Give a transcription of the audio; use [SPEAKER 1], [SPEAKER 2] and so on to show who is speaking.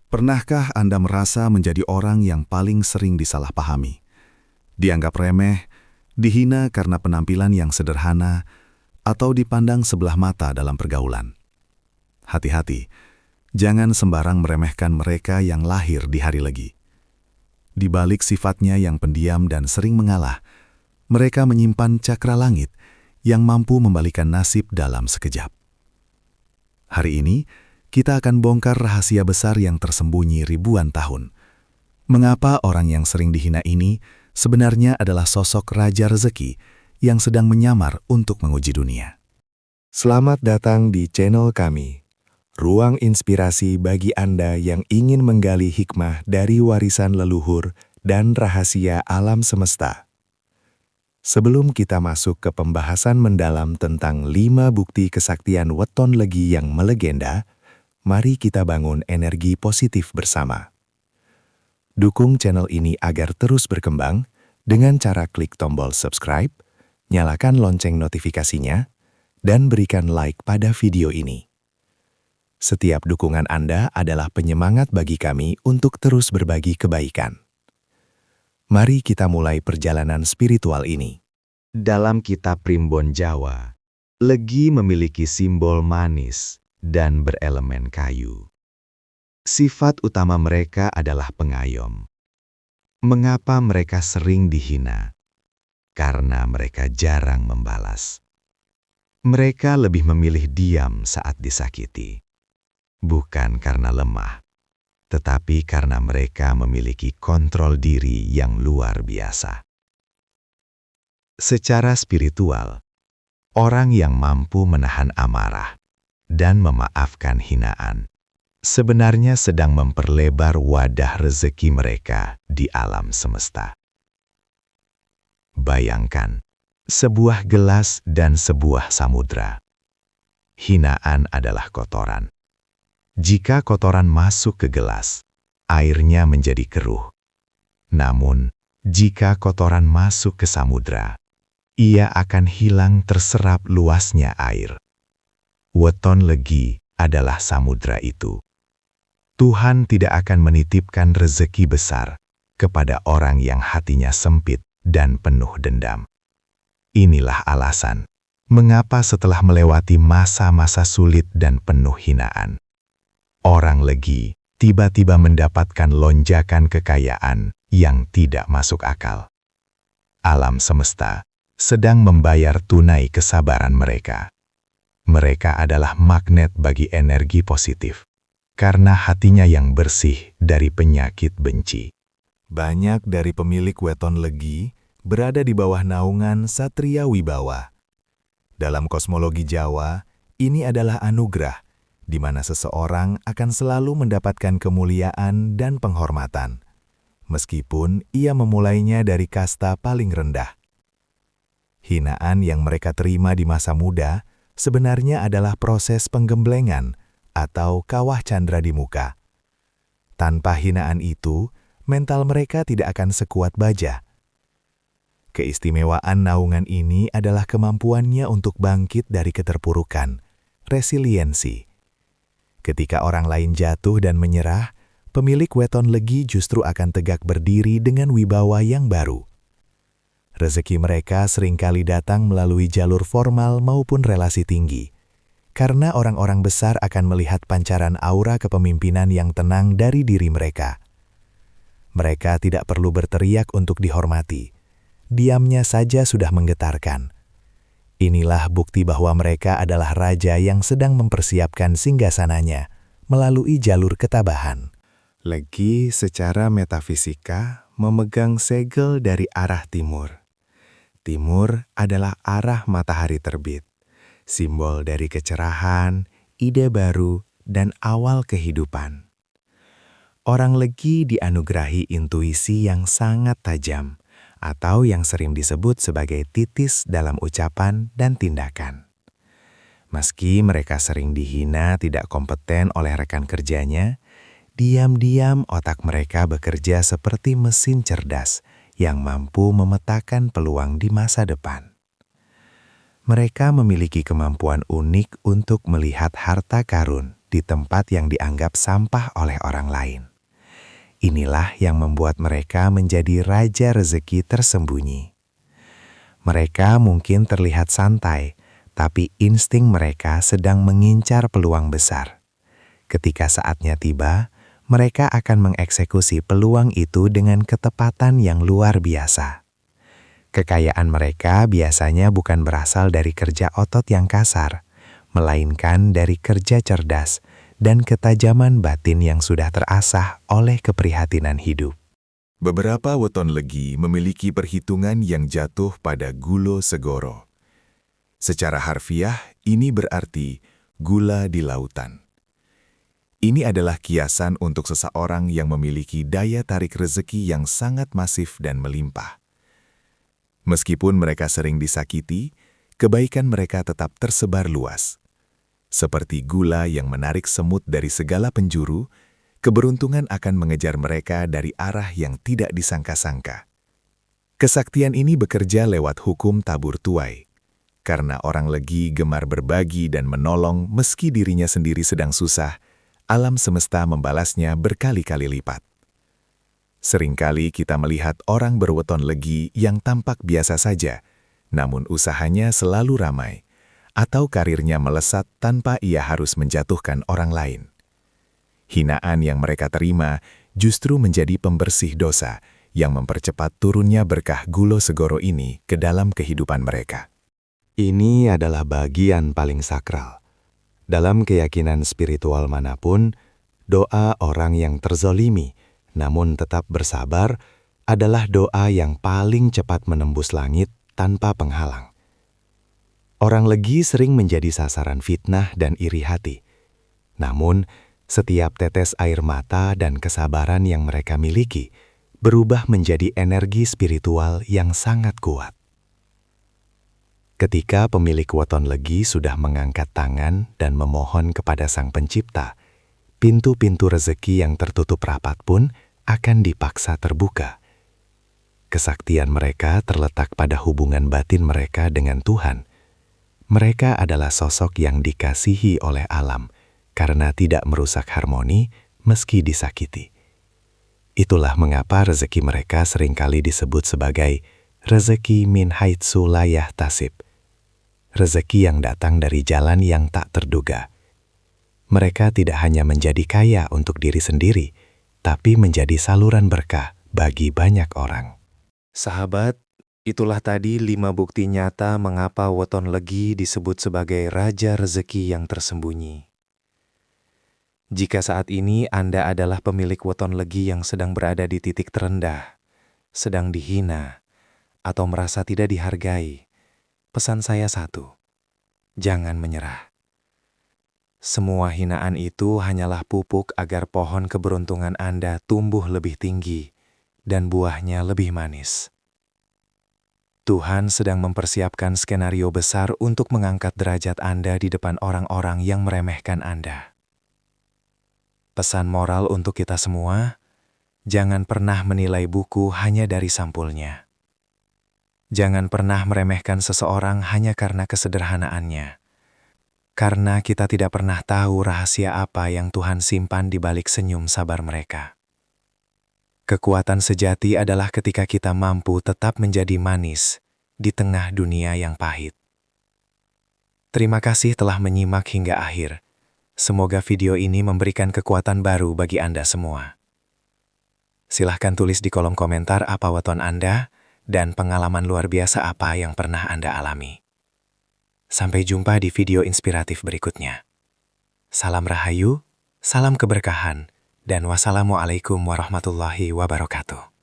[SPEAKER 1] Pernahkah Anda merasa menjadi orang yang paling sering disalahpahami? Dianggap remeh, dihina karena penampilan yang sederhana, atau dipandang sebelah mata dalam pergaulan? Hati-hati, jangan sembarang meremehkan mereka yang lahir di hari Legi. Di balik sifatnya yang pendiam dan sering mengalah, mereka menyimpan cakra langit yang mampu membalikan nasib dalam sekejap. Hari ini, kita akan bongkar rahasia besar yang tersembunyi ribuan tahun. Mengapa orang yang sering dihina ini sebenarnya adalah sosok Raja Rezeki yang sedang menyamar untuk menguji dunia?
[SPEAKER 2] Selamat datang di channel kami, ruang inspirasi bagi Anda yang ingin menggali hikmah dari warisan leluhur dan rahasia alam semesta. Sebelum kita masuk ke pembahasan mendalam tentang 5 bukti kesaktian weton legi yang melegenda, mari kita bangun energi positif bersama. Dukung channel ini agar terus berkembang dengan cara klik tombol subscribe, nyalakan lonceng notifikasinya, dan berikan like pada video ini. Setiap dukungan Anda adalah penyemangat bagi kami untuk terus berbagi kebaikan. Mari kita mulai perjalanan spiritual ini.
[SPEAKER 3] Dalam kitab Primbon Jawa, legi memiliki simbol manis dan berelemen kayu. Sifat utama mereka adalah pengayom. Mengapa mereka sering dihina? Karena mereka jarang membalas. Mereka lebih memilih diam saat disakiti. Bukan karena lemah, tetapi karena mereka memiliki kontrol diri yang luar biasa. Secara spiritual, orang yang mampu menahan amarah dan memaafkan hinaan sebenarnya sedang memperlebar wadah rezeki mereka di alam semesta. Bayangkan, sebuah gelas dan sebuah samudra. Hinaan adalah kotoran. Jika kotoran masuk ke gelas, airnya menjadi keruh. Namun, jika kotoran masuk ke samudra, ia akan hilang terserap luasnya air. Weton legi adalah samudra itu. Tuhan tidak akan menitipkan rezeki besar kepada orang yang hatinya sempit dan penuh dendam. Inilah alasan mengapa setelah melewati masa-masa sulit dan penuh hinaan, orang legi tiba-tiba mendapatkan lonjakan kekayaan yang tidak masuk akal. Alam semesta sedang membayar tunai kesabaran mereka. Mereka adalah magnet bagi energi positif, karena hatinya yang bersih dari penyakit benci.
[SPEAKER 1] Banyak dari pemilik weton legi berada di bawah naungan Satria Wibawa. Dalam kosmologi Jawa, ini adalah anugerah, di mana seseorang akan selalu mendapatkan kemuliaan dan penghormatan, meskipun ia memulainya dari kasta paling rendah. Hinaan yang mereka terima di masa muda sebenarnya adalah proses penggemblengan atau kawah candra di muka. Tanpa hinaan itu, mental mereka tidak akan sekuat baja. Keistimewaan naungan ini adalah kemampuannya untuk bangkit dari keterpurukan, resiliensi. Ketika orang lain jatuh dan menyerah, pemilik weton legi justru akan tegak berdiri dengan wibawa yang baru. Rezeki mereka seringkali datang melalui jalur formal maupun relasi tinggi, karena orang-orang besar akan melihat pancaran aura kepemimpinan yang tenang dari diri mereka. Mereka tidak perlu berteriak untuk dihormati. Diamnya saja sudah menggetarkan. Inilah bukti bahwa mereka adalah raja yang sedang mempersiapkan singgasananya melalui jalur ketabahan.
[SPEAKER 2] Legi secara metafisika memegang segel dari arah timur. Timur adalah arah matahari terbit, simbol dari kecerahan, ide baru, dan awal kehidupan. Orang legi dianugerahi intuisi yang sangat tajam, atau yang sering disebut sebagai titis dalam ucapan dan tindakan. Meski mereka sering dihina tidak kompeten oleh rekan kerjanya, diam-diam otak mereka bekerja seperti mesin cerdas yang mampu memetakan peluang di masa depan. Mereka memiliki kemampuan unik untuk melihat harta karun di tempat yang dianggap sampah oleh orang lain. Inilah yang membuat mereka menjadi raja rezeki tersembunyi. Mereka mungkin terlihat santai, tapi insting mereka sedang mengincar peluang besar. Ketika saatnya tiba, mereka akan mengeksekusi peluang itu dengan ketepatan yang luar biasa. Kekayaan mereka biasanya bukan berasal dari kerja otot yang kasar, melainkan dari kerja cerdas dan ketajaman batin yang sudah terasah oleh keprihatinan hidup.
[SPEAKER 1] Beberapa weton legi memiliki perhitungan yang jatuh pada gulo segoro. Secara harfiah, ini berarti gula di lautan. Ini adalah kiasan untuk seseorang yang memiliki daya tarik rezeki yang sangat masif dan melimpah. Meskipun mereka sering disakiti, kebaikan mereka tetap tersebar luas. Seperti gula yang menarik semut dari segala penjuru, keberuntungan akan mengejar mereka dari arah yang tidak disangka-sangka. Kesaktian ini bekerja lewat hukum tabur tuai. Karena orang legi gemar berbagi dan menolong meski dirinya sendiri sedang susah, alam semesta membalasnya berkali-kali lipat. Seringkali kita melihat orang berweton legi yang tampak biasa saja, namun usahanya selalu ramai, atau karirnya melesat tanpa ia harus menjatuhkan orang lain. Hinaan yang mereka terima justru menjadi pembersih dosa yang mempercepat turunnya berkah gulo segoro ini ke dalam kehidupan mereka.
[SPEAKER 2] Ini adalah bagian paling sakral. Dalam keyakinan spiritual manapun, doa orang yang terzolimi namun tetap bersabar adalah doa yang paling cepat menembus langit tanpa penghalang. Orang legi sering menjadi sasaran fitnah dan iri hati. Namun, setiap tetes air mata dan kesabaran yang mereka miliki berubah menjadi energi spiritual yang sangat kuat. Ketika pemilik weton legi sudah mengangkat tangan dan memohon kepada Sang Pencipta, pintu-pintu rezeki yang tertutup rapat pun akan dipaksa terbuka. Kesaktian mereka terletak pada hubungan batin mereka dengan Tuhan. Mereka adalah sosok yang dikasihi oleh alam karena tidak merusak harmoni meski disakiti. Itulah mengapa rezeki mereka seringkali disebut sebagai rezeki min haitsu la yahtasib, rezeki yang datang dari jalan yang tak terduga. Mereka tidak hanya menjadi kaya untuk diri sendiri, tapi menjadi saluran berkah bagi banyak orang.
[SPEAKER 4] Sahabat, itulah tadi 5 bukti nyata mengapa weton legi disebut sebagai raja rezeki yang tersembunyi. Jika saat ini Anda adalah pemilik weton legi yang sedang berada di titik terendah, sedang dihina, atau merasa tidak dihargai, pesan saya satu, jangan menyerah. Semua hinaan itu hanyalah pupuk agar pohon keberuntungan Anda tumbuh lebih tinggi dan buahnya lebih manis. Tuhan sedang mempersiapkan skenario besar untuk mengangkat derajat Anda di depan orang-orang yang meremehkan Anda. Pesan moral untuk kita semua, jangan pernah menilai buku hanya dari sampulnya. Jangan pernah meremehkan seseorang hanya karena kesederhanaannya. Karena kita tidak pernah tahu rahasia apa yang Tuhan simpan di balik senyum sabar mereka. Kekuatan sejati adalah ketika kita mampu tetap menjadi manis di tengah dunia yang pahit. Terima kasih telah menyimak hingga akhir. Semoga video ini memberikan kekuatan baru bagi Anda semua. Silahkan tulis di kolom komentar apa weton Anda dan pengalaman luar biasa apa yang pernah Anda alami. Sampai jumpa di video inspiratif berikutnya. Salam Rahayu, salam keberkahan, dan wassalamualaikum warahmatullahi wabarakatuh.